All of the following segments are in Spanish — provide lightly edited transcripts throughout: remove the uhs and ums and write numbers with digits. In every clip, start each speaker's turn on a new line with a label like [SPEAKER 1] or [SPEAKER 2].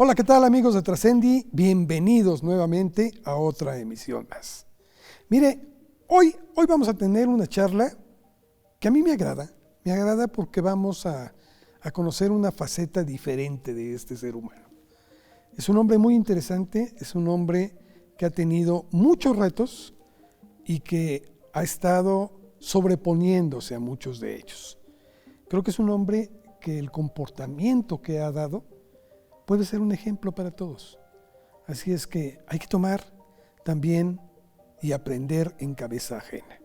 [SPEAKER 1] Hola, ¿qué tal amigos de Trascendi? Bienvenidos nuevamente a otra emisión más. Mire, hoy vamos a tener una charla que a mí me agrada porque vamos a conocer una faceta diferente de este ser humano. Es un hombre muy interesante, es un hombre que ha tenido muchos retos y que ha estado sobreponiéndose a muchos de ellos. Creo que es un hombre que el comportamiento que ha dado puede ser un ejemplo para todos. Así es que hay que tomar también y aprender en cabeza ajena.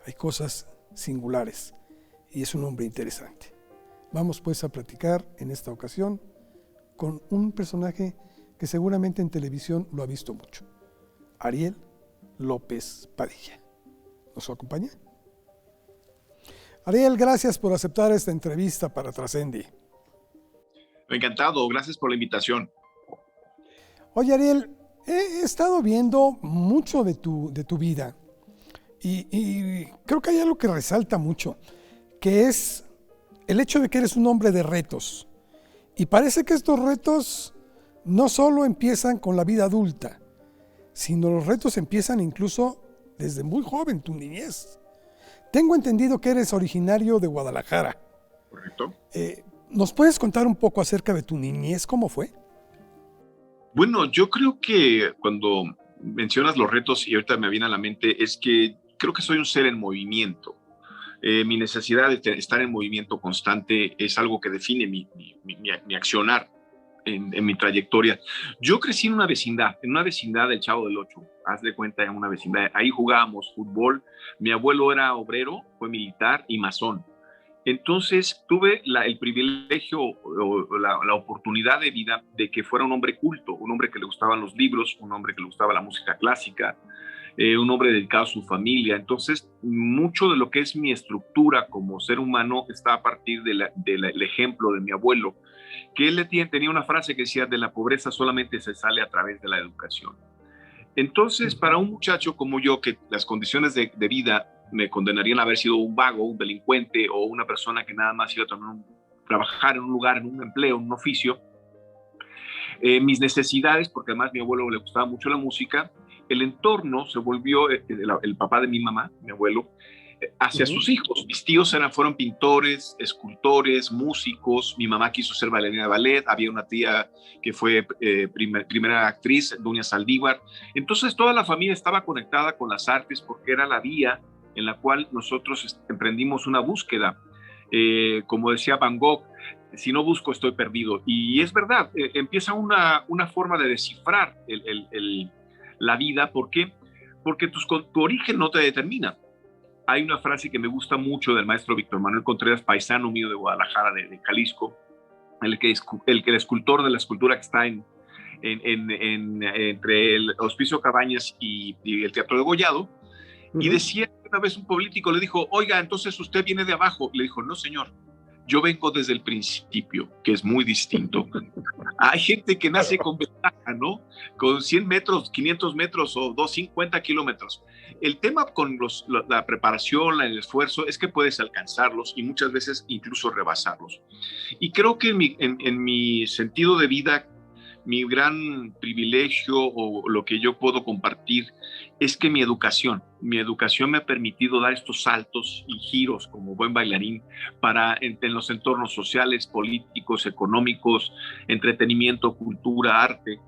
[SPEAKER 1] Hay cosas singulares y es un hombre interesante. Vamos pues a platicar en esta ocasión con un personaje que seguramente en televisión lo ha visto mucho. Ariel López Padilla. ¿Nos acompaña? Ariel, gracias por aceptar esta entrevista para Trascendi.
[SPEAKER 2] Encantado, gracias por la invitación.
[SPEAKER 1] Oye, Ariel, he estado viendo mucho de tu vida y creo que hay algo que resalta mucho, que es el hecho de que eres un hombre de retos. Y parece que estos retos no solo empiezan con la vida adulta, sino los retos empiezan incluso desde muy joven, tu niñez. Tengo entendido que eres originario de Guadalajara.
[SPEAKER 2] Correcto.
[SPEAKER 1] ¿Nos puedes contar un poco acerca de tu niñez? ¿Cómo fue?
[SPEAKER 2] Bueno, yo creo que cuando mencionas los retos y ahorita me viene a la mente es que creo que soy un ser en movimiento. Mi necesidad de estar en movimiento constante es algo que define mi accionar en mi trayectoria. Yo crecí en una vecindad del Chavo del Ocho, haz de cuenta, en una vecindad. Ahí jugábamos fútbol. Mi abuelo era obrero, fue militar y masón. Entonces tuve el privilegio o la oportunidad de vida de que fuera un hombre culto, un hombre que le gustaban los libros, un hombre que le gustaba la música clásica, un hombre dedicado a su familia. Entonces, mucho de lo que es mi estructura como ser humano está a partir del ejemplo de mi abuelo, que él tenía una frase que decía: de la pobreza solamente se sale a través de la educación. Entonces, para un muchacho como yo, que las condiciones de vida me condenarían a haber sido un vago, un delincuente o una persona que nada más iba a trabajar en un lugar, en un empleo, en un oficio, mis necesidades, porque además a mi abuelo le gustaba mucho la música, el entorno se volvió el papá de mi mamá, mi abuelo, hacia sus hijos. Mis tíos fueron pintores, escultores, músicos. Mi mamá quiso ser bailarina de ballet. Había una tía que fue primera actriz, Doña Saldívar. Entonces toda la familia estaba conectada con las artes porque era la vía en la cual nosotros emprendimos una búsqueda. Como decía Van Gogh, si no busco estoy perdido. Y es verdad, empieza una forma de descifrar la vida. ¿Por qué? Porque tu origen no te determina. Hay una frase que me gusta mucho del maestro Víctor Manuel Contreras, paisano mío de Guadalajara, de Jalisco, el escultor de la escultura que está entre el Hospicio Cabañas y el Teatro de Gollado, y decía que una vez un político le dijo: oiga, entonces usted viene de abajo. Le dijo: no, señor, yo vengo desde el principio, que es muy distinto. Hay gente que nace con ventaja, ¿no? Con 100 metros, 500 metros o 250 kilómetros. El tema con la preparación, el esfuerzo, es que puedes alcanzarlos y muchas veces incluso rebasarlos. Y creo que en mi sentido de vida, mi gran privilegio o lo que yo puedo compartir es que mi educación me ha permitido dar estos saltos y giros como buen bailarín en los entornos sociales, políticos, económicos, entretenimiento, cultura, arte.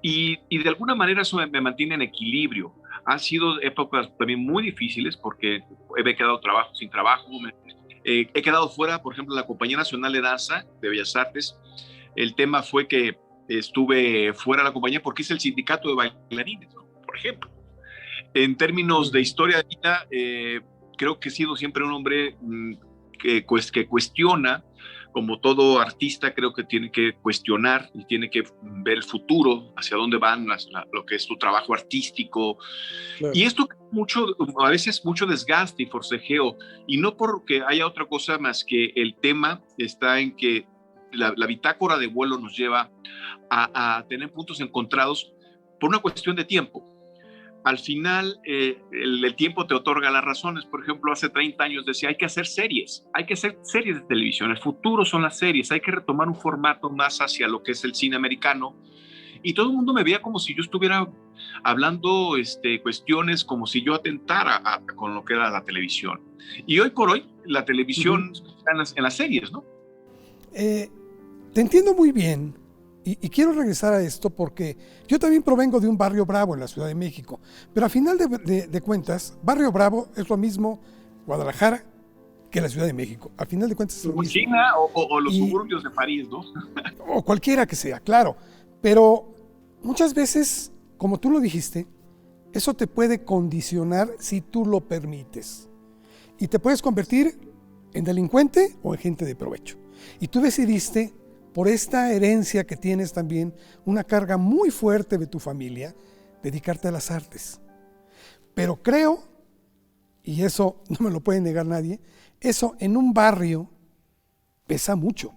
[SPEAKER 2] Y de alguna manera eso me mantiene en equilibrio. Han sido épocas también muy difíciles porque he quedado sin trabajo. He quedado fuera, por ejemplo, de la Compañía Nacional de Danza de Bellas Artes. El tema fue que estuve fuera de la compañía porque hice el sindicato de bailarines, ¿no? Por ejemplo. En términos de historia de vida, creo que he sido siempre un hombre que cuestiona. Como todo artista, creo que tiene que cuestionar y tiene que ver el futuro, hacia dónde van lo que es tu trabajo artístico. Claro. Y esto a veces mucho desgaste y forcejeo, y no porque haya otra cosa más que el tema está en que la bitácora de vuelo nos lleva a tener puntos encontrados por una cuestión de tiempo. al final el tiempo te otorga las razones. Por ejemplo, hace 30 años decía, hay que hacer series de televisión, el futuro son las series, hay que retomar un formato más hacia lo que es el cine americano. Y todo el mundo me veía como si yo estuviera hablando cuestiones, como si yo atentara con lo que era la televisión. Y hoy por hoy, la televisión está en las series, ¿no?
[SPEAKER 1] Te entiendo muy bien y quiero regresar a esto porque yo también provengo de un barrio bravo en la Ciudad de México, pero a final de cuentas, barrio bravo es lo mismo Guadalajara que la Ciudad de México. A final de cuentas es lo mismo.
[SPEAKER 2] China o los suburbios de París, ¿no?
[SPEAKER 1] O cualquiera que sea, claro. Pero muchas veces, como tú lo dijiste, eso te puede condicionar si tú lo permites. Y te puedes convertir en delincuente o en gente de provecho. Y tú decidiste, por esta herencia que tienes también, una carga muy fuerte de tu familia, dedicarte a las artes. Pero creo, y eso no me lo puede negar nadie, eso en un barrio pesa mucho,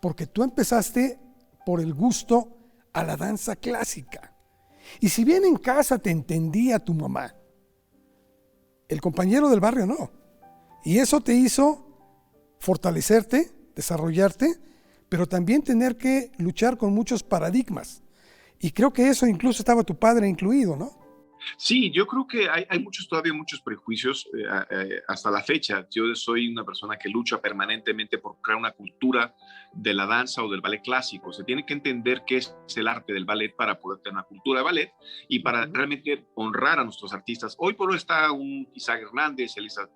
[SPEAKER 1] porque tú empezaste por el gusto a la danza clásica. Y si bien en casa te entendía tu mamá, el compañero del barrio no. Y eso te hizo fortalecerte, desarrollarte, pero también tener que luchar con muchos paradigmas. Y creo que eso incluso estaba tu padre incluido, ¿no?
[SPEAKER 2] Sí, yo creo que hay todavía muchos prejuicios hasta la fecha. Yo soy una persona que lucha permanentemente por crear una cultura de la danza o del ballet clásico. Se tiene que entender qué es el arte del ballet para poder tener una cultura de ballet y para realmente honrar a nuestros artistas. Hoy por hoy está un Isaac Hernández, Elisa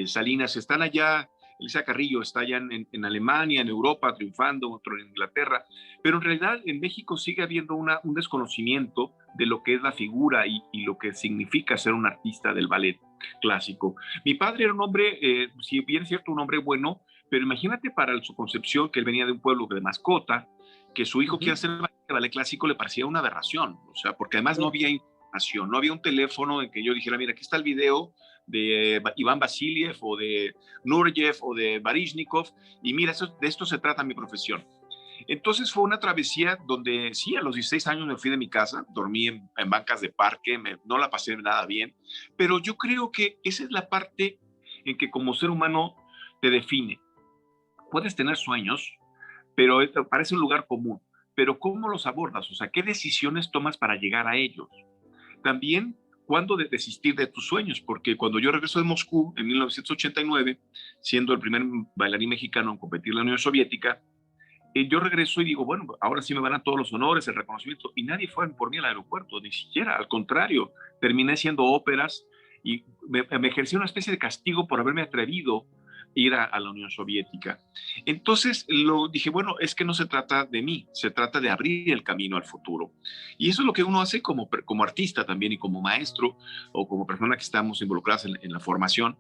[SPEAKER 2] Salinas, están allá. Elisa Carrillo está allá en Alemania, en Europa, triunfando, otro en Inglaterra, pero en realidad en México sigue habiendo un desconocimiento de lo que es la figura y lo que significa ser un artista del ballet clásico. Mi padre era un hombre, si bien es cierto, un hombre bueno, pero imagínate para su concepción que él venía de un pueblo de mascota, que su hijo quiera hacer ballet clásico le parecía una aberración, o sea, porque además no había información, no había un teléfono en que yo dijera, mira, aquí está el video de Iván Vasiliev o de Nureyev o de Baryshnikov, y mira, de esto se trata mi profesión. Entonces fue una travesía donde sí, a los 16 años me fui de mi casa, dormí en bancas de parque, no la pasé nada bien, pero yo creo que esa es la parte en que como ser humano te define. Puedes tener sueños, pero parece un lugar común, pero ¿cómo los abordas? O sea, ¿qué decisiones tomas para llegar a ellos? También, ¿cuándo desistir de tus sueños? Porque cuando yo regreso de Moscú en 1989, siendo el primer bailarín mexicano en competir en la Unión Soviética, yo regreso y digo, bueno, ahora sí me van a todos los honores, el reconocimiento, y nadie fue por mí al aeropuerto, ni siquiera, al contrario, terminé haciendo óperas y me ejercí una especie de castigo por haberme atrevido a ir a la Unión Soviética. Entonces dije, bueno, es que no se trata de mí, se trata de abrir el camino al futuro. Y eso es lo que uno hace como artista también y como maestro o como persona que estamos involucradas en la formación.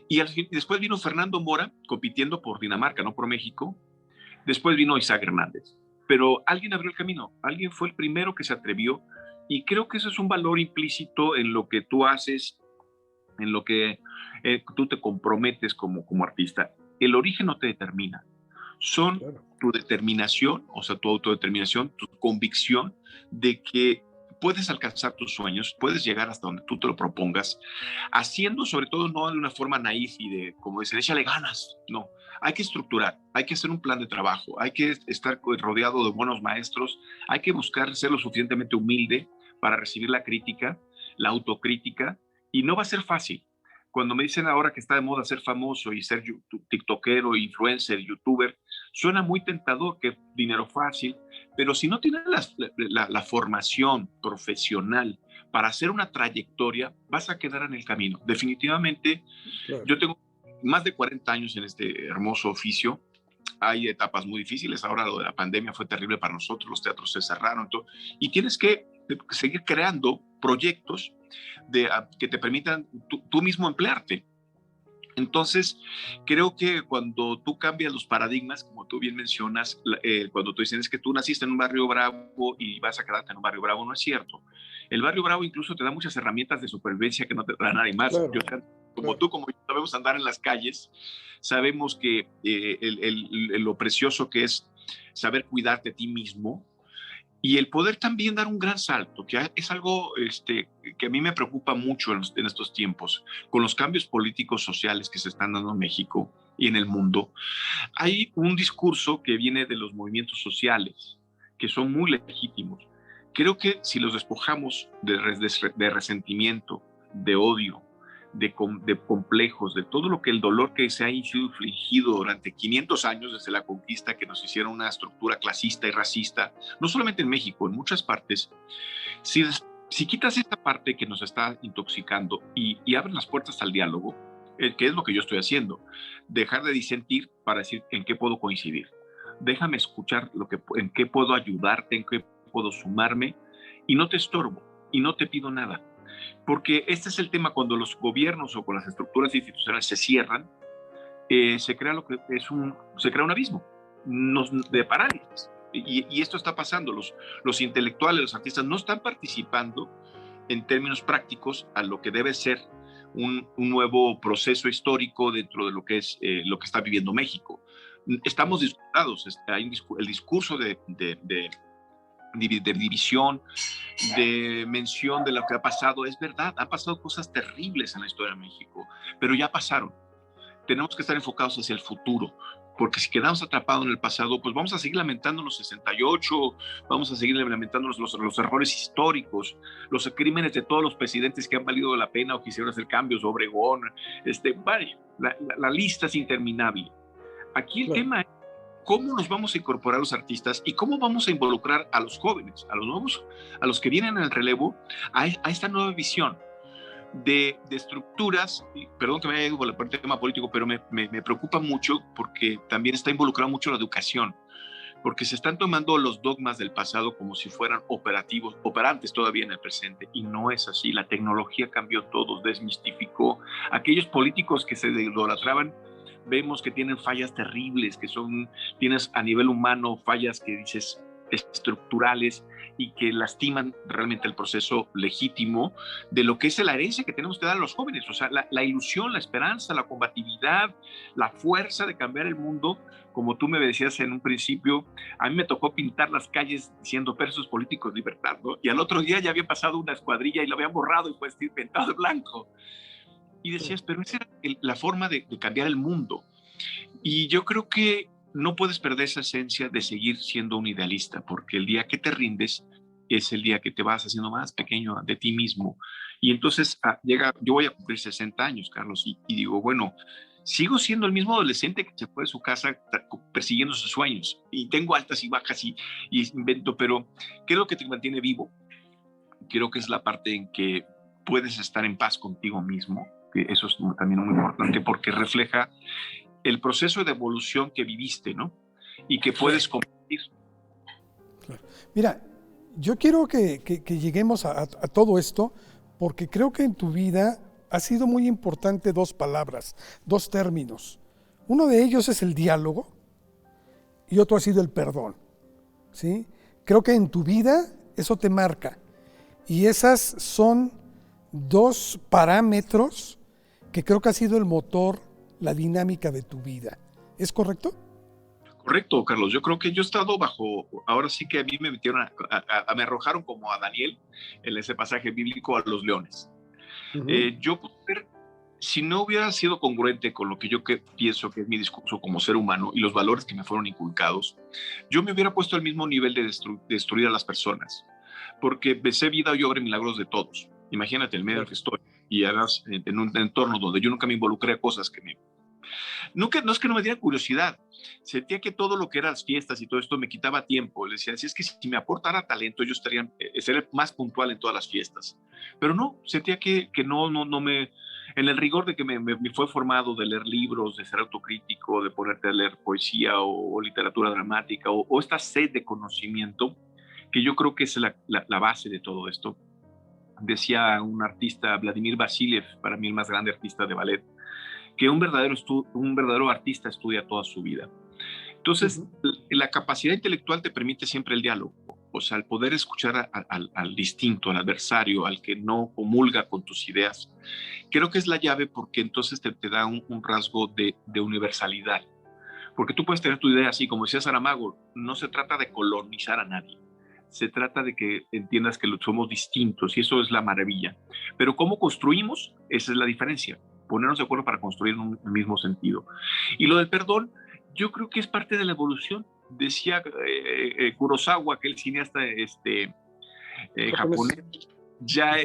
[SPEAKER 2] Y después vino Fernando Mora compitiendo por Dinamarca, no por México. Después vino Isaac Hernández, pero alguien abrió el camino, alguien fue el primero que se atrevió y creo que eso es un valor implícito en lo que tú haces, en lo que tú te comprometes como artista. El origen no te determina, son tu determinación, o sea, tu autodeterminación, tu convicción de que puedes alcanzar tus sueños, puedes llegar hasta donde tú te lo propongas, haciendo sobre todo no de una forma naif y de, como dicen, échale ganas, no. Hay que estructurar, hay que hacer un plan de trabajo, hay que estar rodeado de buenos maestros, hay que buscar ser lo suficientemente humilde para recibir la crítica, la autocrítica, y no va a ser fácil. Cuando me dicen ahora que está de moda ser famoso y ser tiktokero, influencer, youtuber, suena muy tentador, que dinero fácil, pero si no tienes la formación profesional para hacer una trayectoria, vas a quedar en el camino. Definitivamente, yo tengo más de 40 años en este hermoso oficio. Hay etapas muy difíciles. Ahora lo de la pandemia fue terrible para nosotros, los teatros se cerraron, y tienes que seguir creando proyectos que te permitan tú mismo emplearte. Entonces, creo que cuando tú cambias los paradigmas, como tú bien mencionas, cuando tú dices es que tú naciste en un barrio bravo y vas a quedarte en un barrio bravo, no es cierto. El barrio bravo incluso te da muchas herramientas de supervivencia que no te da nadie más. Claro, como tú, como yo, sabemos andar en las calles, sabemos que lo precioso que es saber cuidarte a ti mismo. Y el poder también dar un gran salto, que es algo que a mí me preocupa mucho en estos tiempos, con los cambios políticos sociales que se están dando en México y en el mundo. Hay un discurso que viene de los movimientos sociales, que son muy legítimos. Creo que si los despojamos de resentimiento, de odio, de complejos, de todo lo que el dolor que se ha sido infligido durante 500 años desde la conquista, que nos hicieron una estructura clasista y racista, no solamente en México, en muchas partes, si, si quitas esta parte que nos está intoxicando y abres las puertas al diálogo, que es lo que yo estoy haciendo, dejar de disentir para decir en qué puedo coincidir. Déjame escuchar en qué puedo ayudarte, en qué puedo sumarme, y no te estorbo, y no te pido nada. Porque este es el tema, cuando los gobiernos o con las estructuras institucionales se cierran, se crea se crea un abismo de parálisis. Y esto está pasando. Los intelectuales, los artistas no están participando en términos prácticos a lo que debe ser un nuevo proceso histórico dentro de lo que es lo que está viviendo México. Estamos disgustados. Hay el discurso de división, de mención de lo que ha pasado. Es verdad, han pasado cosas terribles en la historia de México, pero ya pasaron. Tenemos que estar enfocados hacia el futuro, porque si quedamos atrapados en el pasado, pues vamos a seguir lamentando los 68, vamos a seguir lamentando los errores históricos, los crímenes de todos los presidentes que han valido la pena o quisieron hacer cambios, Obregón, la lista es interminable. Aquí el tema es cómo nos vamos a incorporar los artistas y cómo vamos a involucrar a los jóvenes, a los nuevos, a los que vienen en el relevo, a esta nueva visión de estructuras. Perdón que me haya ido por el tema político, pero me preocupa mucho porque también está involucrado mucho la educación, porque se están tomando los dogmas del pasado como si fueran operantes todavía en el presente, y no es así. La tecnología cambió todo, desmistificó. Aquellos políticos que se idolatraban, vemos que tienen fallas terribles, tienes a nivel humano fallas que dices estructurales y que lastiman realmente el proceso legítimo de lo que es la herencia que tenemos que dar a los jóvenes. O sea, la ilusión, la esperanza, la combatividad, la fuerza de cambiar el mundo. Como tú me decías en un principio, a mí me tocó pintar las calles diciendo presos políticos, libertad, ¿no? Y al otro día ya había pasado una escuadrilla y lo habían borrado y fue pintado de blanco. Y decías, pero esa era la forma de cambiar el mundo. Y yo creo que no puedes perder esa esencia de seguir siendo un idealista, porque el día que te rindes es el día que te vas haciendo más pequeño de ti mismo. Y entonces yo voy a cumplir 60 años, Carlos, y digo, bueno, sigo siendo el mismo adolescente que se fue de su casa persiguiendo sus sueños, y tengo altas y bajas y invento, pero ¿qué es lo que te mantiene vivo? Creo que es la parte en que puedes estar en paz contigo mismo, que eso es también muy importante porque refleja el proceso de evolución que viviste, ¿no? Y que puedes compartir.
[SPEAKER 1] Claro. Mira, yo quiero que lleguemos a todo esto, porque creo que en tu vida ha sido muy importante dos palabras, dos términos. Uno de ellos es el diálogo y otro ha sido el perdón, ¿sí? Creo que en tu vida eso te marca, y esas son dos parámetros que creo que ha sido el motor, la dinámica de tu vida. ¿Es correcto?
[SPEAKER 2] Correcto, Carlos. Yo creo que yo he estado ahora sí que a mí me metieron, me arrojaron como a Daniel en ese pasaje bíblico a los leones. Yo, si no hubiera sido congruente con lo que yo pienso que es mi discurso como ser humano y los valores que me fueron inculcados, yo me hubiera puesto al mismo nivel de destruir a las personas, porque besé vida y obra y milagros de todos. Imagínate el medio en el que estoy, y además en un entorno donde yo nunca me involucré a cosas que no es que no me diera curiosidad, sentía que todo lo que eran las fiestas y todo esto me quitaba tiempo. Le decía, si es que si me aportara talento, yo sería más puntual en todas las fiestas. Pero no, sentía que no me... En el rigor de que me fue formado de leer libros, de ser autocrítico, de ponerte a leer poesía o literatura dramática, o esta sed de conocimiento, que yo creo que es la base de todo esto. Decía un artista, Vladimir Vasiliev, para mí el más grande artista de ballet, que un verdadero artista estudia toda su vida. Entonces, la capacidad intelectual te permite siempre el diálogo, o sea, el poder escuchar al distinto, al adversario, al que no comulga con tus ideas. Creo que es la llave, porque entonces te da un rasgo de universalidad. Porque tú puedes tener tu idea así, como decía Saramago, no se trata de colonizar a nadie, se trata de que entiendas que somos distintos y eso es la maravilla. Pero cómo construimos, esa es la diferencia. Ponernos de acuerdo para construir un mismo sentido. Y lo del perdón, yo creo que es parte de la evolución. Decía Kurosawa, aquel cineasta japonés, ya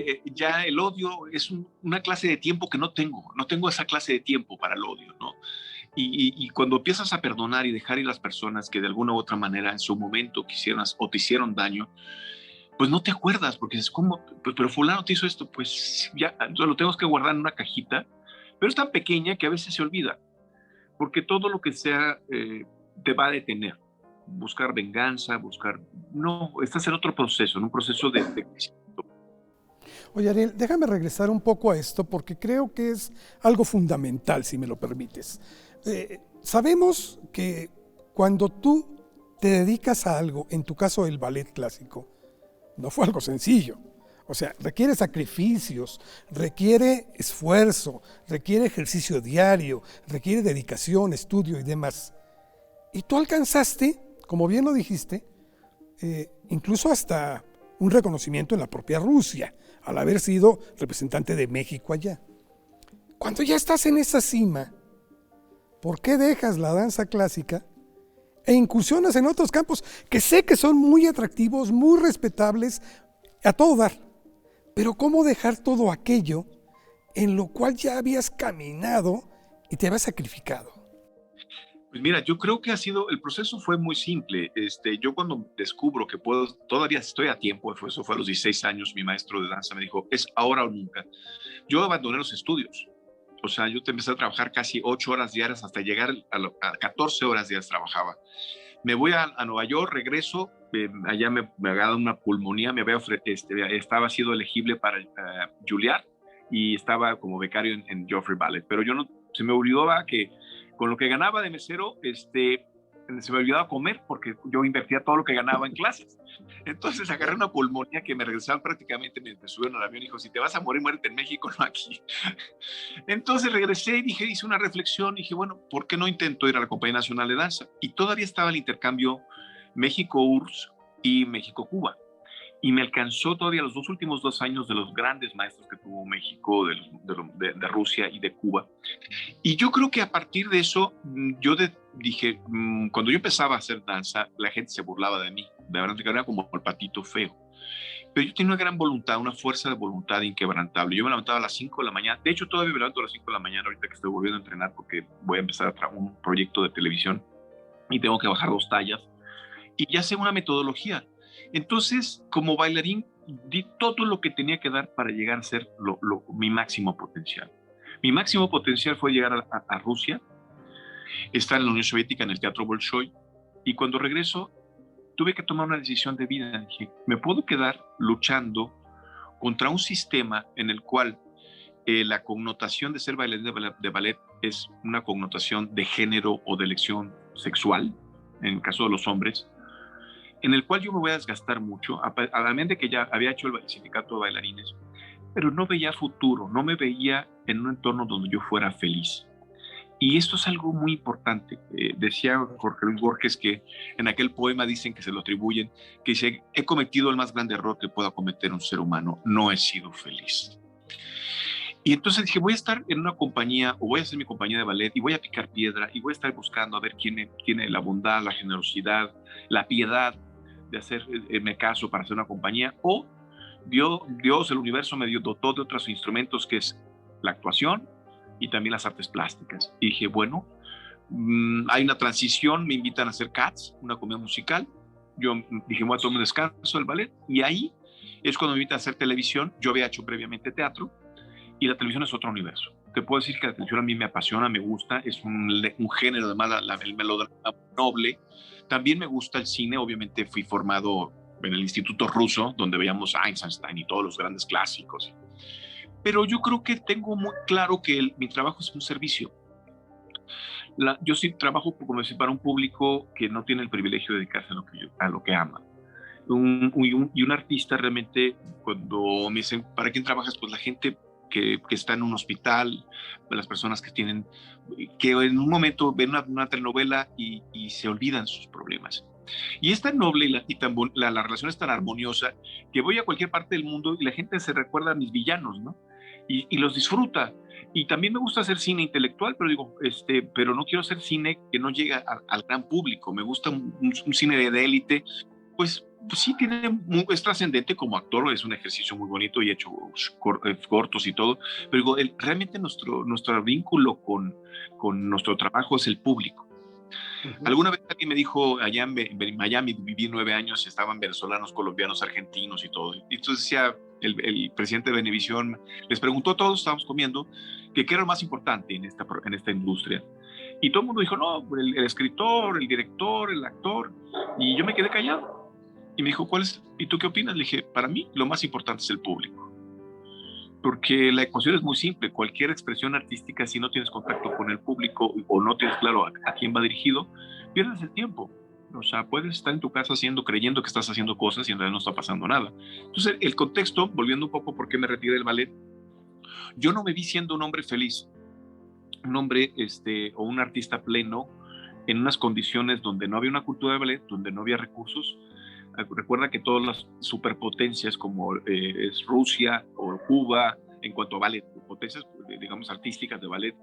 [SPEAKER 2] el odio es una clase de tiempo que no tengo esa clase de tiempo para el odio, ¿no? Y cuando empiezas a perdonar y dejar ir a las personas que de alguna u otra manera en su momento quisieron o te hicieron daño, pues no te acuerdas, porque es como, pues, pero fulano te hizo esto, pues ya lo tenemos que guardar en una cajita, pero es tan pequeña que a veces se olvida, porque todo lo que sea te va a detener. Buscar venganza, no, estás en otro proceso, en un proceso de.
[SPEAKER 1] Oye, Ariel, déjame regresar un poco a esto porque creo que es algo fundamental, si me lo permites. Sabemos que cuando tú te dedicas a algo, en tu caso el ballet clásico, no fue algo sencillo. O sea, requiere sacrificios, requiere esfuerzo, requiere ejercicio diario, requiere dedicación, estudio y demás. Y tú alcanzaste, como bien lo dijiste, incluso hasta un reconocimiento en la propia Rusia, al haber sido representante de México allá. Cuando ya estás en esa cima, ¿por qué dejas la danza clásica e incursionas en otros campos que sé que son muy atractivos, muy respetables, a todo dar? Pero ¿cómo dejar todo aquello en lo cual ya habías caminado y te habías sacrificado?
[SPEAKER 2] Pues mira, yo creo que el proceso fue muy simple. Yo cuando descubro que todavía estoy a tiempo, eso fue a los 16 años, mi maestro de danza me dijo, es ahora o nunca. Yo abandoné los estudios. O sea, yo empecé a trabajar casi 8 horas diarias hasta llegar a 14 horas diarias trabajaba. Me voy a Nueva York, regreso, allá me agarra una pulmonía, estaba sido elegible para Juilliard y estaba como becario en Joffrey Ballet, pero se me olvidaba que con lo que ganaba de mesero, se me olvidaba comer porque yo invertía todo lo que ganaba en clases. Entonces agarré una pulmonía que me regresaban prácticamente, me subieron al avión y dijo, si te vas a morir, muérete en México, no aquí. Entonces regresé y hice una reflexión y dije, bueno, ¿por qué no intento ir a la Compañía Nacional de Danza? Y todavía estaba el intercambio México-URSS y México-Cuba. Y me alcanzó todavía los últimos 2 años de los grandes maestros que tuvo México, de Rusia y de Cuba. Y yo creo que a partir de eso, dije, cuando yo empezaba a hacer danza, la gente se burlaba de mí, de verdad que era como el patito feo. Pero yo tenía una gran voluntad, una fuerza de voluntad inquebrantable. Yo me levantaba a las 5 de la mañana, de hecho todavía me levanto a las 5 de la mañana ahorita que estoy volviendo a entrenar porque voy a empezar un proyecto de televisión y tengo que bajar 2 tallas. Y ya sé una metodología. Entonces, como bailarín, di todo lo que tenía que dar para llegar a ser mi máximo potencial. Mi máximo potencial fue llegar a Rusia, estar en la Unión Soviética en el Teatro Bolshoi, y cuando regreso tuve que tomar una decisión de vida. Dije, me puedo quedar luchando contra un sistema en el cual la connotación de ser bailarín de ballet es una connotación de género o de elección sexual, en el caso de los hombres, en el cual yo me voy a desgastar mucho, además de que ya había hecho el sindicato de bailarines, pero no veía futuro, no me veía en un entorno donde yo fuera feliz. Y esto es algo muy importante. Decía Jorge Luis Borges que en aquel poema dicen que se lo atribuyen, que dice, he cometido el más grande error que pueda cometer un ser humano, no he sido feliz. Y entonces dije, voy a estar en una compañía, o voy a hacer mi compañía de ballet, y voy a picar piedra, y voy a estar buscando a ver quién tiene la bondad, la generosidad, la piedad de hacerme caso para hacer una compañía, o Dios, el universo me dotó de otros instrumentos que es la actuación y también las artes plásticas. Y dije, bueno, hay una transición, me invitan a hacer Cats, una comedia musical. Yo dije, voy a tomar un descanso del ballet, y ahí es cuando me invitan a hacer televisión. Yo había hecho previamente teatro, y la televisión es otro universo. Te puedo decir que la televisión a mí me apasiona, me gusta, es un género, además, el melodrama noble. También me gusta el cine, obviamente fui formado en el Instituto Ruso, donde veíamos a Einstein y todos los grandes clásicos. Pero yo creo que tengo muy claro que mi trabajo es un servicio. Yo sí trabajo para un público que no tiene el privilegio de dedicarse a lo que ama. Y un artista realmente, cuando me dicen, ¿para quién trabajas? Pues la gente que está en un hospital, las personas que en un momento ven una telenovela y se olvidan sus problemas. Y es tan noble la relación es tan armoniosa que voy a cualquier parte del mundo y la gente se recuerda a mis villanos, ¿no? Y los disfruta. Y también me gusta hacer cine intelectual, pero digo, pero no quiero hacer cine que no llegue al gran público. Me gusta un cine de élite, pues sí es trascendente como actor, es un ejercicio muy bonito y he hecho cortos y todo, pero digo, realmente nuestro vínculo con nuestro trabajo es el público. Alguna vez alguien me dijo, allá en Miami viví 9 años, estaban venezolanos, colombianos, argentinos y todo. Y entonces decía el presidente de Venevisión, les preguntó a todos, estábamos comiendo, que qué era lo más importante en esta industria. Y todo el mundo dijo, no, el escritor, el director, el actor. Y yo me quedé callado. Y me dijo, ¿y tú qué opinas? Le dije, para mí lo más importante es el público. Porque la ecuación es muy simple. Cualquier expresión artística, si no tienes contacto con el público o no tienes claro a quién va dirigido, pierdes el tiempo. O sea, puedes estar en tu casa creyendo que estás haciendo cosas y en realidad no está pasando nada. Entonces, el contexto, volviendo un poco por qué me retiré del ballet, yo no me vi siendo un hombre feliz, un hombre o un artista pleno en unas condiciones donde no había una cultura de ballet, donde no había recursos. Recuerda que todas las superpotencias como es Rusia o Cuba, en cuanto a ballet, potencias, digamos, artísticas de ballet,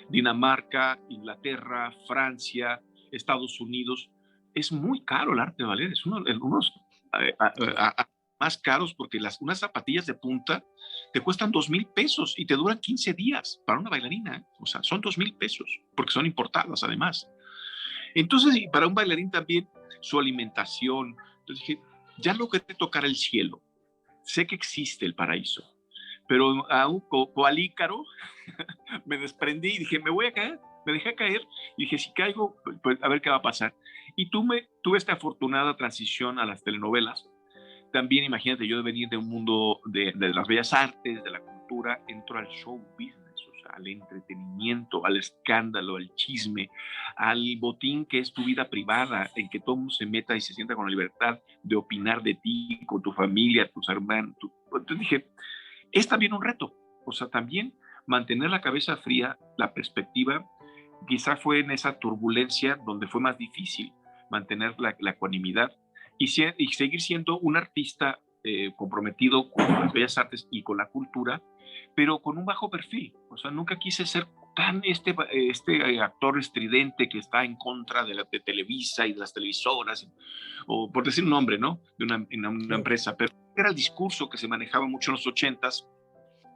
[SPEAKER 2] Dinamarca, Inglaterra, Francia, Estados Unidos, es muy caro el arte de ballet, es uno de los más caros porque unas zapatillas de punta te cuestan 2,000 pesos y te duran 15 días para una bailarina, o sea, son 2,000 pesos porque son importadas además. Entonces, y para un bailarín también, su alimentación. Entonces dije, ya logré tocar el cielo. Sé que existe el paraíso, pero cual Ícaro me desprendí y dije, me voy a caer. Me dejé caer y dije, si caigo, pues a ver qué va a pasar. Y tuve esta afortunada transición a las telenovelas. También imagínate, yo de venir de un mundo de las bellas artes, de la cultura, entro al show business, al entretenimiento, al escándalo, al chisme, al botín que es tu vida privada, en que todo el mundo se meta y se sienta con la libertad de opinar de ti, con tu familia, tus hermanos. Entonces dije, es también un reto, o sea, también mantener la cabeza fría, la perspectiva, quizá fue en esa turbulencia donde fue más difícil mantener la ecuanimidad y seguir siendo un artista comprometido con las bellas artes y con la cultura, pero con un bajo perfil. O sea, nunca quise ser tan este actor estridente que está en contra de Televisa y de las televisoras, o por decir un nombre, ¿no? De una empresa. Pero era el discurso que se manejaba mucho en los 80s,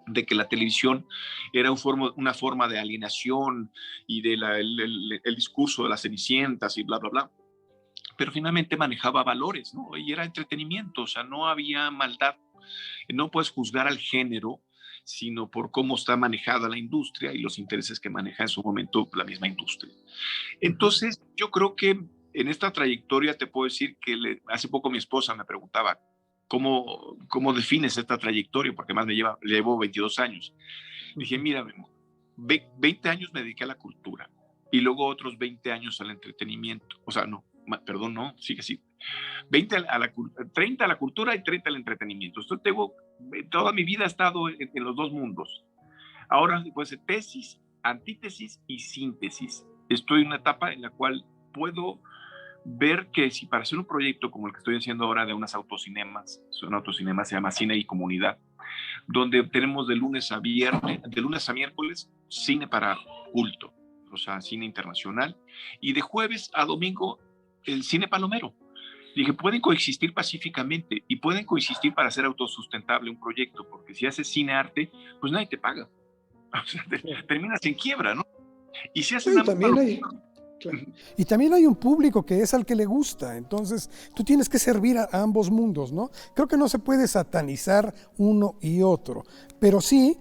[SPEAKER 2] de que la televisión era una forma de alienación y el discurso de las cenicientas y bla, bla, bla. Pero finalmente manejaba valores, ¿no? Y era entretenimiento, o sea, no había maldad. No puedes juzgar al género, sino por cómo está manejada la industria y los intereses que maneja en su momento la misma industria. Entonces, yo creo que en esta trayectoria te puedo decir que hace poco mi esposa me preguntaba, ¿cómo defines esta trayectoria? Porque más llevo 22 años. Dije, mira, 20 años me dediqué a la cultura y luego otros 20 años al entretenimiento. O sea, no, perdón, no, sigue así. 30 a la cultura y 30 al entretenimiento. Entonces, toda mi vida he estado en los dos mundos. Ahora, pues, tesis, antítesis y síntesis. Estoy en una etapa en la cual puedo ver que si para hacer un proyecto como el que estoy haciendo ahora de unos autocinemas, se llama Cine y Comunidad, donde tenemos de lunes a miércoles cine para culto, o sea, cine internacional, y de jueves a domingo el cine palomero. Dije, pueden coexistir pacíficamente y pueden coexistir para hacer autosustentable un proyecto, porque si haces cine-arte, pues nadie te paga. O sea, terminas en quiebra, ¿no? Y si haces
[SPEAKER 1] Y también hay un público que es al que le gusta, entonces tú tienes que servir a ambos mundos, ¿no? Creo que no se puede satanizar uno y otro, pero sí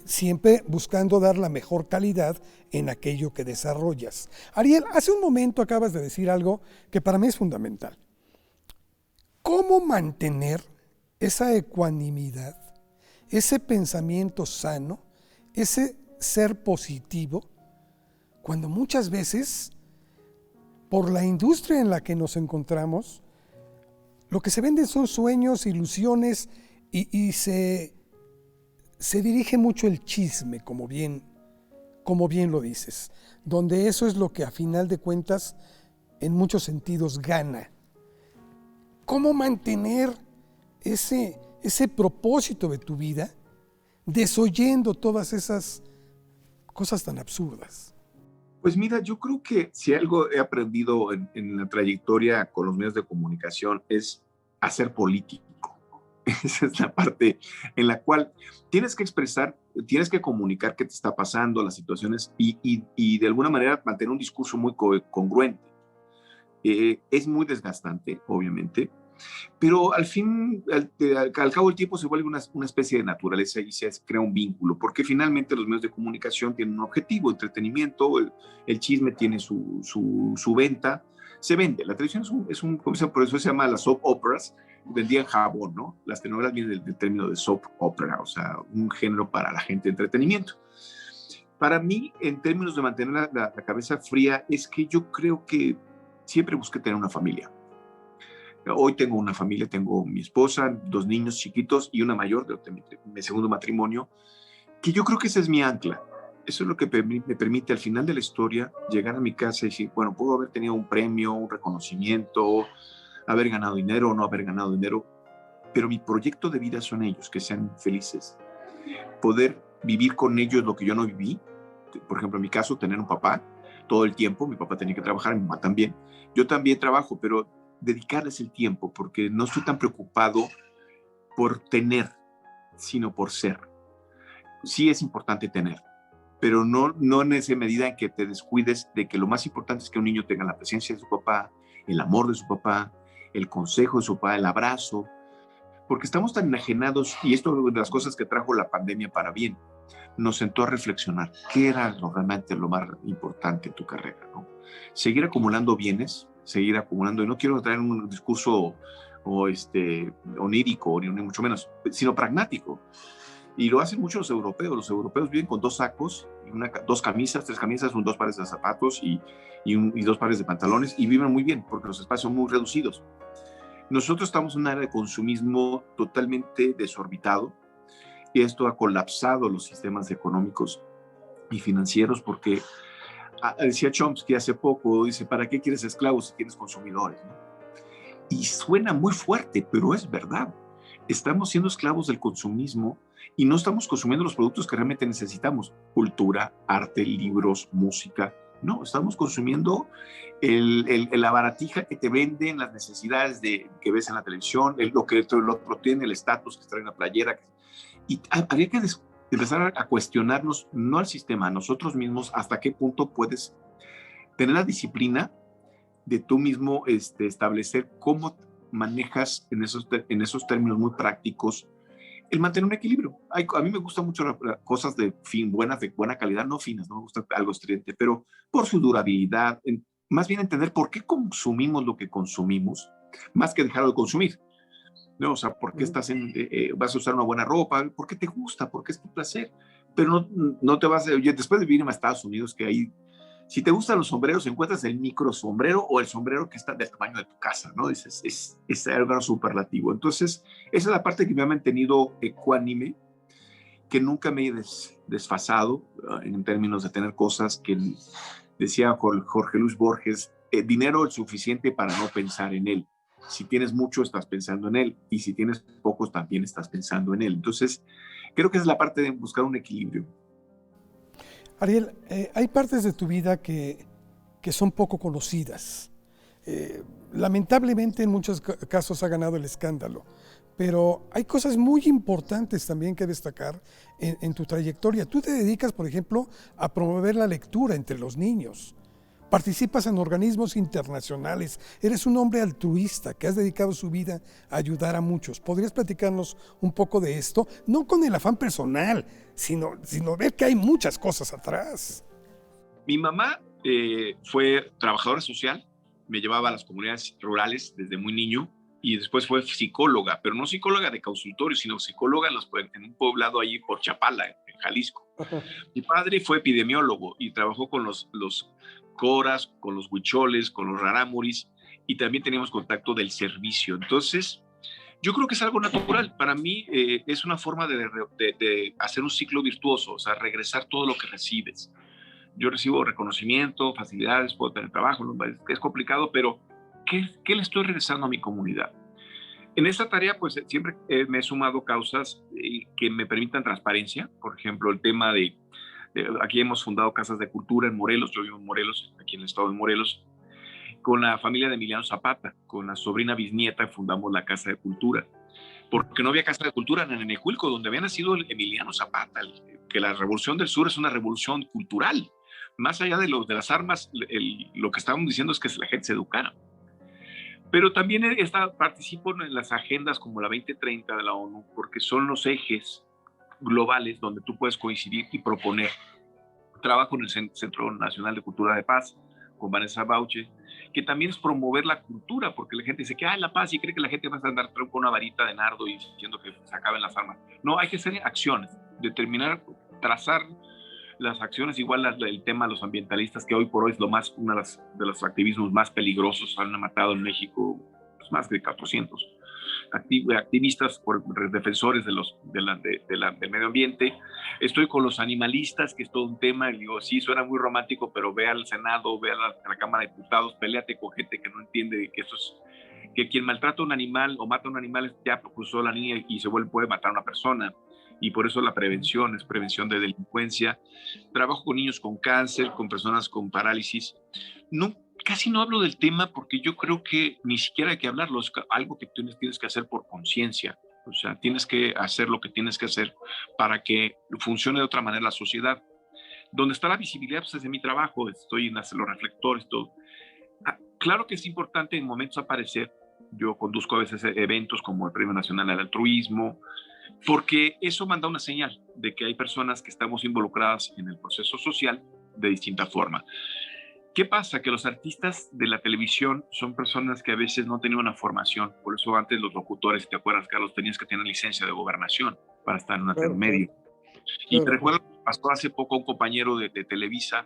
[SPEAKER 1] siempre buscando dar la mejor calidad en aquello que desarrollas. Ariel, hace un momento acabas de decir algo que para mí es fundamental. ¿Cómo mantener esa ecuanimidad, ese pensamiento sano, ese ser positivo, cuando muchas veces, por la industria en la que nos encontramos, lo que se venden son sueños, ilusiones y se dirige mucho el chisme, como bien lo dices, donde eso es lo que a final de cuentas, en muchos sentidos, gana. cómo mantener ese propósito de tu vida desoyendo todas esas cosas tan absurdas.
[SPEAKER 2] Pues mira, yo creo que si algo he aprendido en la trayectoria con los medios de comunicación es hacer político. Esa es la parte en la cual tienes que expresar, tienes que comunicar qué te está pasando, las situaciones y de alguna manera mantener un discurso muy congruente. Es muy desgastante, obviamente, pero al cabo del tiempo se vuelve una especie de naturaleza y se crea un vínculo, porque finalmente los medios de comunicación tienen un objetivo, entretenimiento, el chisme tiene su venta, se vende. La televisión por eso se llama las soap operas, vendían jabón, ¿no? Las telenovelas vienen del término de soap opera, o sea, un género para la gente de entretenimiento. Para mí, en términos de mantener la cabeza fría, es que yo creo que siempre busqué tener una familia. Hoy tengo una familia, tengo mi esposa, 2 niños chiquitos y una mayor de mi segundo matrimonio, que yo creo que esa es mi ancla. Eso es lo que me permite al final de la historia llegar a mi casa y decir, bueno, puedo haber tenido un premio, un reconocimiento, haber ganado dinero o no haber ganado dinero, pero mi proyecto de vida son ellos, que sean felices. Poder vivir con ellos lo que yo no viví, por ejemplo, en mi caso, tener un papá todo el tiempo, mi papá tenía que trabajar, mi mamá también, yo también trabajo, pero dedicarles el tiempo, porque no estoy tan preocupado por tener, sino por ser. Sí es importante tener, pero no en esa medida en que te descuides de que lo más importante es que un niño tenga la presencia de su papá, el amor de su papá, el consejo de su papá, el abrazo, porque estamos tan enajenados, y esto es de las cosas que trajo la pandemia para bien, nos sentó a reflexionar qué era realmente lo más importante en tu carrera, ¿no? Seguir acumulando bienes, seguir acumulando, y no quiero traer un discurso onírico, ni mucho menos, sino pragmático. Y lo hacen muchos los europeos. Los europeos viven con 2 sacos, 2 camisas, 3 camisas, 2 pares de zapatos y 2 pares de pantalones, y viven muy bien porque los espacios son muy reducidos. Nosotros estamos en una era de consumismo totalmente desorbitado, y esto ha colapsado los sistemas económicos y financieros porque decía Chomsky hace poco, dice, ¿para qué quieres esclavos si tienes consumidores, ¿no? Y suena muy fuerte, pero es verdad. Estamos siendo esclavos del consumismo y no estamos consumiendo los productos que realmente necesitamos. Cultura, arte, libros, música. No, estamos consumiendo la baratija que te venden, las necesidades que ves en la televisión, lo que lo tiene, el estatus que trae en la playera. Y habría que empezar a cuestionarnos, no al sistema, a nosotros mismos, hasta qué punto puedes tener la disciplina de tú mismo establecer cómo manejas en esos términos muy prácticos el mantener un equilibrio. A mí me gustan mucho las cosas de buena calidad, no finas, no me gusta algo estridente, pero por su durabilidad, más bien entender por qué consumimos lo que consumimos, más que dejar de consumir. ¿No? O sea, ¿por qué vas a usar una buena ropa? ¿Por qué te gusta? ¿Por qué es tu placer? Pero no te vas a... Después de vivir a Estados Unidos, que ahí, si te gustan los sombreros, encuentras el micro sombrero o el sombrero que está del tamaño de tu casa, ¿no? Es algo superlativo. Entonces, esa es la parte que me ha mantenido ecuánime, que nunca me he desfasado en términos de tener cosas que decía Jorge Luis Borges, dinero es suficiente para no pensar en él. Si tienes mucho, estás pensando en él. Y si tienes pocos, también estás pensando en él. Entonces, creo que es la parte de buscar un equilibrio.
[SPEAKER 1] Ariel, hay partes de tu vida que son poco conocidas. Lamentablemente en muchos casos ha ganado el escándalo, pero hay cosas muy importantes también que destacar en tu trayectoria. Tú te dedicas, por ejemplo, a promover la lectura entre los niños. Participas en organismos internacionales, eres un hombre altruista que has dedicado su vida a ayudar a muchos. ¿Podrías platicarnos un poco de esto? No con el afán personal, sino ver que hay muchas cosas atrás.
[SPEAKER 2] Mi mamá fue trabajadora social, me llevaba a las comunidades rurales desde muy niño y después fue psicóloga, pero no psicóloga de consultorio, sino psicóloga en un poblado allí por Chapala, en Jalisco. Mi padre fue epidemiólogo y trabajó con los coras, con los huicholes, con los rarámuris, y también teníamos contacto del servicio. Entonces, yo creo que es algo natural. Para mí es una forma de hacer un ciclo virtuoso, o sea, regresar todo lo que recibes. Yo recibo reconocimiento, facilidades, puedo tener trabajo, es complicado, pero ¿qué le estoy regresando a mi comunidad? En esta tarea, pues siempre me he sumado causas que me permitan transparencia. Por ejemplo, el tema aquí hemos fundado casas de cultura en Morelos, yo vivo en Morelos, aquí en el estado de Morelos, con la familia de Emiliano Zapata, con la sobrina bisnieta fundamos la Casa de Cultura, porque no había Casa de Cultura en Nenejulco, donde había nacido el Emiliano Zapata, que la Revolución del Sur es una revolución cultural. Más allá de las armas, lo que estábamos diciendo es que la gente se educara. Pero también participo en las agendas como la 2030 de la ONU, porque son los ejes globales donde tú puedes coincidir y proponer. Trabajo en el Centro Nacional de Cultura de Paz con Vanessa Bauche, que también es promover la cultura, porque la gente dice que la paz y cree que la gente va a andar con una varita de nardo y diciendo que se acaben las armas. No, hay que hacer acciones, determinar, trazar las acciones, igual el tema de los ambientalistas, que hoy por hoy es uno de los activismos más peligrosos. Han matado en México pues, más de 400 activistas, defensores del medio ambiente. Estoy con los animalistas, que es todo un tema. Y digo, sí, suena muy romántico, pero ve al Senado, ve a la Cámara de Diputados, peléate con gente que no entiende que eso es, que quien maltrata a un animal o mata a un animal ya cruzó la línea y puede matar a una persona. Y por eso la prevención es prevención de delincuencia. Trabajo con niños con cáncer, con personas con parálisis. Casi no hablo del tema porque yo creo que ni siquiera hay que hablarlo, es algo que tienes que hacer por conciencia. O sea, tienes que hacer lo que tienes que hacer para que funcione de otra manera la sociedad. Donde está la visibilidad, pues es de mi trabajo, estoy en los reflectores, todo. Claro que es importante en momentos aparecer. Yo conduzco a veces eventos como el Premio Nacional al Altruismo, porque eso manda una señal de que hay personas que estamos involucradas en el proceso social de distinta forma. ¿Qué pasa? Que los artistas de la televisión son personas que a veces no tenían una formación. Por eso antes los locutores, ¿te acuerdas, Carlos? Tenías que tener licencia de gobernación para estar en una medio. Y te recuerdo que pasó hace poco un compañero de Televisa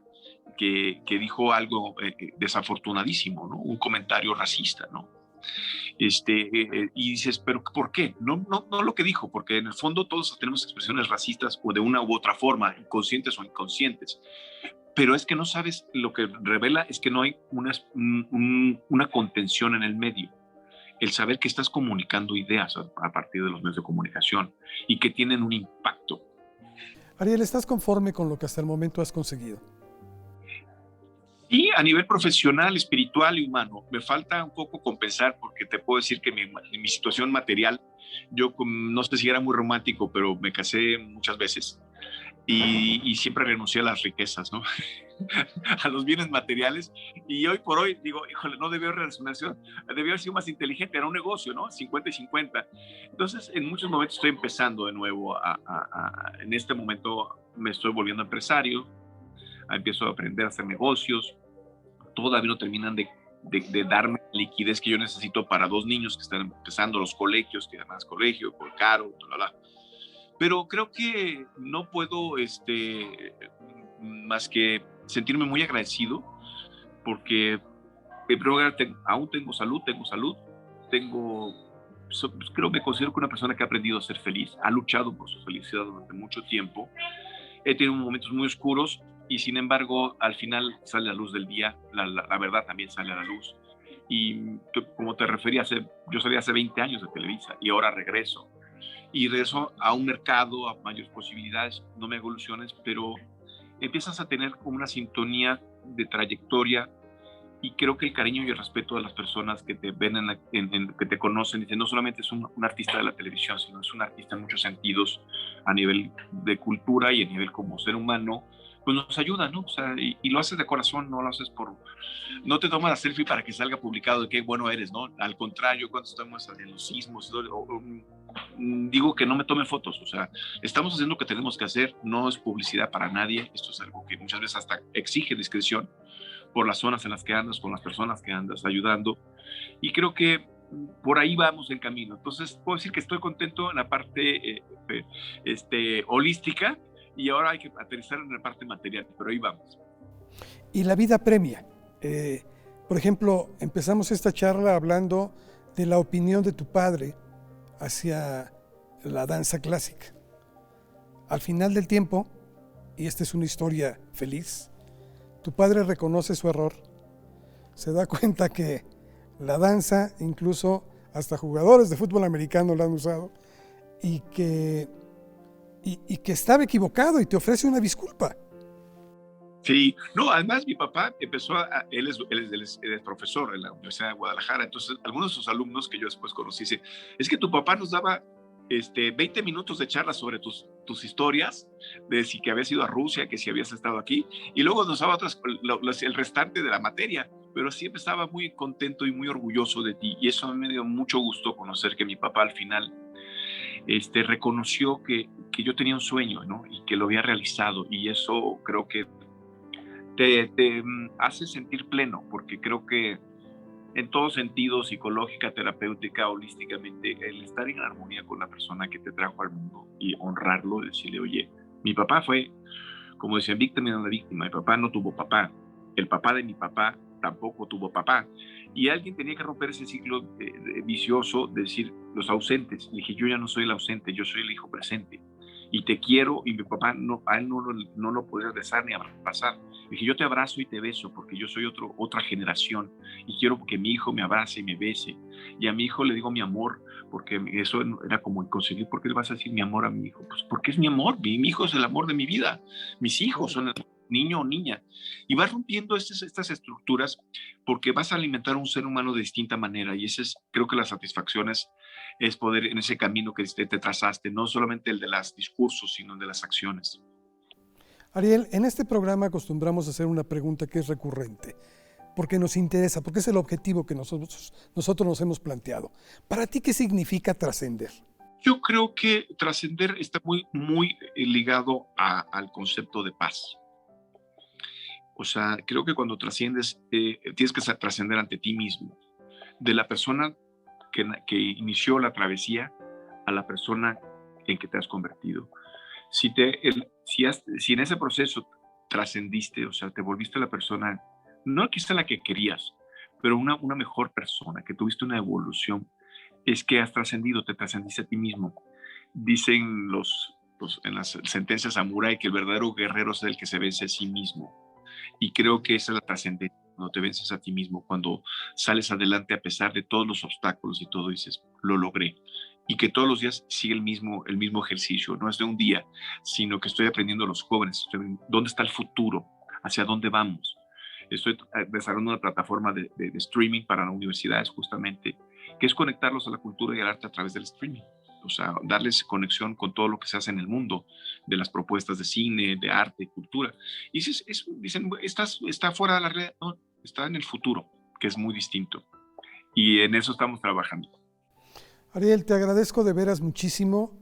[SPEAKER 2] que dijo algo desafortunadísimo, ¿no? Un comentario racista, ¿no? Y dices, ¿pero por qué? No lo que dijo, porque en el fondo todos tenemos expresiones racistas o de una u otra forma, inconscientes o inconscientes. Pero es que no sabes, lo que revela es que no hay una contención en el medio. El saber que estás comunicando ideas a partir de los medios de comunicación y que tienen un impacto.
[SPEAKER 1] Ariel, ¿estás conforme con lo que hasta el momento has conseguido?
[SPEAKER 2] Sí, a nivel profesional, espiritual y humano. Me falta un poco compensar porque te puedo decir que mi situación material, yo no sé si era muy romántico, pero me casé muchas veces y siempre renuncié a las riquezas, ¿no? A los bienes materiales. Y hoy por hoy digo, híjole, no debió haber resignación, debió haber sido más inteligente, era un negocio, ¿no? 50 y 50. Entonces, en muchos momentos estoy empezando de nuevo en este momento me estoy volviendo empresario, empiezo a aprender a hacer negocios, todavía no terminan de darme liquidez que yo necesito para 2 niños que están empezando los colegios, que además colegio, por caro, bla, bla. Pero creo que no puedo más que sentirme muy agradecido porque en primer lugar aún tengo salud, creo me considero que una persona que ha aprendido a ser feliz, ha luchado por su felicidad durante mucho tiempo. He tenido momentos muy oscuros y sin embargo al final sale la luz del día, la verdad también sale a la luz. Y como te refería, yo salí hace 20 años de Televisa y ahora regreso. Y regreso a un mercado, a mayores posibilidades, no me hago ilusiones, pero empiezas a tener como una sintonía de trayectoria y creo que el cariño y el respeto de las personas que te ven, que te conocen, dicen, no solamente es un artista de la televisión, sino es un artista en muchos sentidos, a nivel de cultura y a nivel como ser humano, pues nos ayuda, ¿no? O sea, y lo haces de corazón, no lo haces no te tomas la selfie para que salga publicado de qué bueno eres, ¿no? Al contrario, cuando estamos en los sismos, digo que no me tomen fotos, o sea, estamos haciendo lo que tenemos que hacer, no es publicidad para nadie, esto es algo que muchas veces hasta exige discreción por las zonas en las que andas, con las personas que andas ayudando, y creo que por ahí vamos en camino. Entonces puedo decir que estoy contento en la parte holística y ahora hay que aterrizar en la parte material, pero ahí vamos.
[SPEAKER 1] Y la vida premia. Por ejemplo, empezamos esta charla hablando de la opinión de tu padre hacia la danza clásica. Al final del tiempo, y esta es una historia feliz, tu padre reconoce su error, se da cuenta que la danza incluso hasta jugadores de fútbol americano lo han usado, y que estaba equivocado y te ofrece una disculpa.
[SPEAKER 2] Sí, no, además mi papá empezó él es profesor en la Universidad de Guadalajara, entonces algunos de sus alumnos que yo después conocí dicen, es que tu papá nos daba 20 minutos de charla sobre tus historias, de si que habías ido a Rusia, que si habías estado aquí, y luego nos daba el restante de la materia, pero siempre estaba muy contento y muy orgulloso de ti, y eso me dio mucho gusto conocer que mi papá al final reconoció que yo tenía un sueño, ¿no? Y que lo había realizado, y eso creo que te hace sentir pleno, porque creo que en todo sentido, psicológica, terapéutica, holísticamente, el estar en armonía con la persona que te trajo al mundo y honrarlo, decirle, oye, mi papá fue, como decían, víctima de una víctima, mi papá no tuvo papá, el papá de mi papá tampoco tuvo papá, y alguien tenía que romper ese ciclo vicioso de decir, los ausentes. Y dije, yo ya no soy el ausente, yo soy el hijo presente, y te quiero, y mi papá a él no lo podía besar ni abrazar. Dije, yo te abrazo y te beso porque yo soy otra generación y quiero que mi hijo me abrace y me bese. Y a mi hijo le digo mi amor, porque eso era como inconcebible. ¿Por qué le vas a decir mi amor a mi hijo? Pues porque es mi amor, mi hijo es el amor de mi vida. Mis hijos son el niño o niña. Y vas rompiendo estas estructuras porque vas a alimentar a un ser humano de distinta manera. Y ese es, creo que la satisfacción es poder en ese camino que te trazaste, no solamente el de los discursos, sino el de las acciones.
[SPEAKER 1] Ariel, en este programa acostumbramos a hacer una pregunta que es recurrente, porque nos interesa, porque es el objetivo que nosotros nos hemos planteado. ¿Para ti qué significa trascender?
[SPEAKER 2] Yo creo que trascender está muy ligado al concepto de paz. O sea, creo que cuando trasciendes, tienes que trascender ante ti mismo, de la persona que inició la travesía a la persona en que te has convertido. Si en ese proceso trascendiste, o sea, te volviste la persona, no quizá la que querías, pero una mejor persona, que tuviste una evolución, es que has trascendido, te trascendiste a ti mismo. Dicen en las sentencias samurái que el verdadero guerrero es el que se vence a sí mismo. Y creo que esa es la trascendencia, cuando te vences a ti mismo, cuando sales adelante a pesar de todos los obstáculos y todo, dices, lo logré. Y que todos los días sigue el mismo ejercicio, no es de un día, sino que estoy aprendiendo a los jóvenes, dónde está el futuro, hacia dónde vamos. Estoy desarrollando una plataforma de streaming para las universidades justamente, que es conectarlos a la cultura y al arte a través del streaming. O sea, darles conexión con todo lo que se hace en el mundo, de las propuestas de cine, de arte, cultura. Y dicen, está fuera de la realidad, no, está en el futuro, que es muy distinto. Y en eso estamos trabajando.
[SPEAKER 1] Ariel, te agradezco de veras muchísimo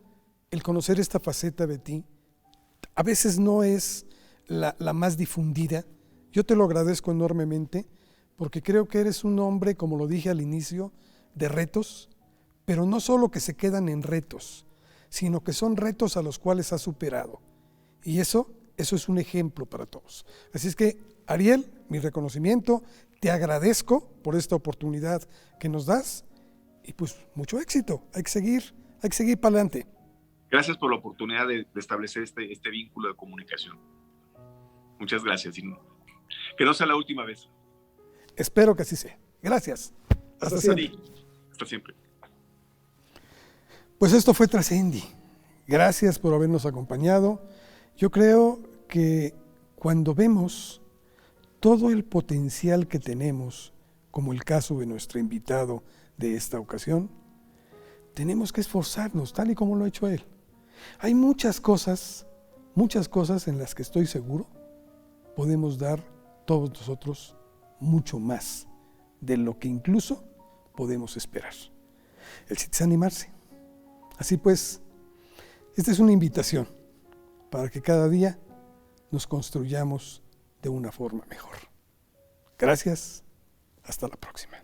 [SPEAKER 1] el conocer esta faceta de ti. A veces no es la más difundida. Yo te lo agradezco enormemente porque creo que eres un hombre, como lo dije al inicio, de retos, pero no solo que se quedan en retos, sino que son retos a los cuales has superado. Y eso es un ejemplo para todos. Así es que, Ariel, mi reconocimiento, te agradezco por esta oportunidad que nos das. Y pues mucho éxito, hay que seguir para adelante.
[SPEAKER 2] Gracias por la oportunidad de establecer este vínculo de comunicación. Muchas gracias. Y que no sea la última vez.
[SPEAKER 1] Espero que así sea. Gracias. Hasta siempre.
[SPEAKER 2] Hasta siempre.
[SPEAKER 1] Pues esto fue Trascendi. Gracias por habernos acompañado. Yo creo que cuando vemos todo el potencial que tenemos, como el caso de nuestro invitado de esta ocasión, tenemos que esforzarnos, tal y como lo ha hecho él. Hay muchas cosas en las que estoy seguro podemos dar todos nosotros mucho más de lo que incluso podemos esperar. El chiste es animarse. Así pues, esta es una invitación para que cada día nos construyamos de una forma mejor. Gracias, hasta la próxima.